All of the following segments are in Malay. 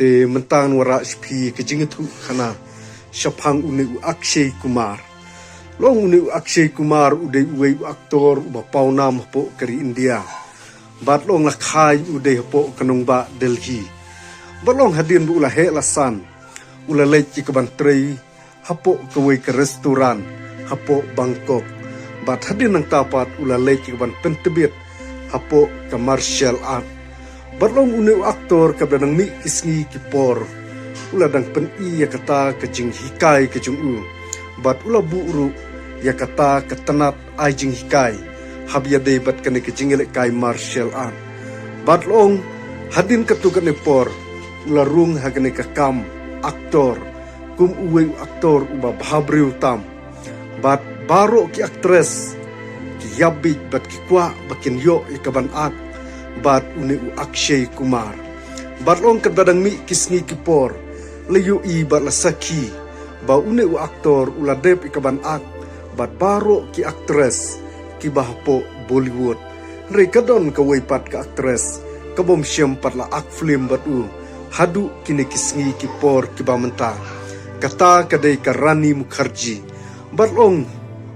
te mentang wara shpi ke jingetu khana shapang une u Akshay Kumar long une u Akshay Kumar ude uwe u aktor uba paunam po kari India bat long la khai ude po kanong ba Delhi balong hadin bu la he lasan ula leci ke bantrei hapo kewe ke restoran hapo Bangkok bat hadin nang tapat ula leci ke ban pentebit hapo ke martial art balong une aktor ke benang mi kisngi kipor ula dang pen i ya kata ke jing hikai ke jung u bat ula buru ya kata ke tenat ai jing hikai habia de bat kene ke jingele kai martial art bat long hadin ketukan ne por ula rung hagane ke kam aktor kum uwe aktor uba bhabriu tam bat baro ki aktres ki yabit bat ki kwa bakin yo ikaban ak bat une u Akshay Kumar bat long kadadang mi kisngi kipor leyu i bat la saki ba une u aktor ula dep ikaban ak bat baro ki aktres ki bahpo Bollywood re kadon ka pat ka aktres kabom syam pat la ak film bat u hadu kini kisngi kipor kibamenta kata kadai ka Rani Mukherjee batlong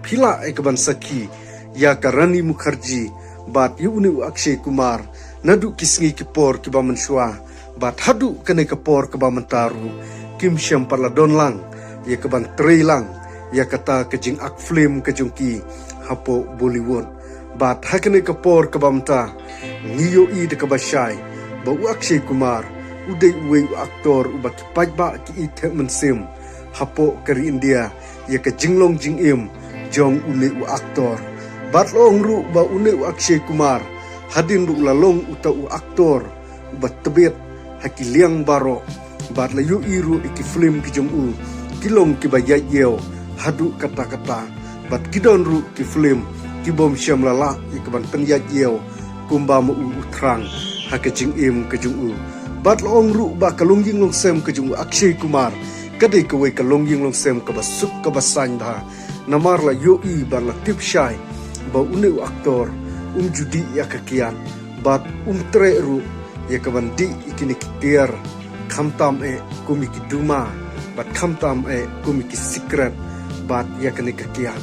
phila ekaban saki ya ka Rani Mukherjee bat yuni Akshay Kumar nadu kisngi kipor kibamenswa bat hadu kene kipor kibamentaru kim syam parla donlang ya keban trailang ya kata kejing ak film kejungki hapo Bollywood bat hakene kipor kibamenta ngiyo i de kabashai ba Akshay Kumar uday uwe aktor ubak pajba ki ite mensim hapo kari India ya ke jinglong jingim jong une u aktor batlong ru ba une u Akshay Kumar hadin ru lalong uta u aktor ubat tebet haki liang baro bat la yu iru iki film ki jong u kilong ki baya yeo hadu kata-kata bat kidon ru ki film ki bom syam lala ikaban penyat yeo kumba mu utrang hake jingim ke jong u bat long ru ba kalongjing long sem ke jung Akshay Kumar kadai kewe kalongjing long sem ke basuk ke basang dah namar la yo i bar la tip shai ba une aktor judi ya kakian bat tre ru ya kabandi ikini kitiar khamtam e kumiki duma bat khamtam e kumiki secret bat ya kani kakian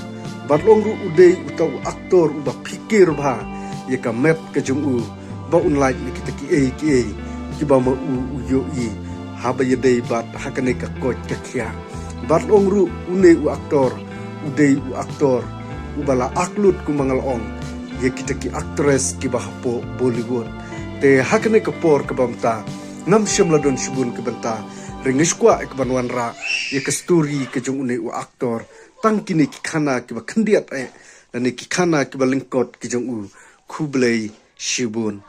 bat long ru udei utau aktor uba pikir ba ya kamet ke jung u ba unlai ni kita ki kiba ma u yo i haba ye dei bat hakane ka ko kakya bat ongru une u aktor udei u aktor ubala aklut ku mangalong ye kita ki aktres kiba hapo Bollywood te hakane ka por ka bamta nam shamla don shubun ka banta ringish kwa ek banwan ra ye ka story ka jong une u aktor tangkini ki khana kiba khandiat e nani ki khana kiba lingkot ki jong u khublei shibun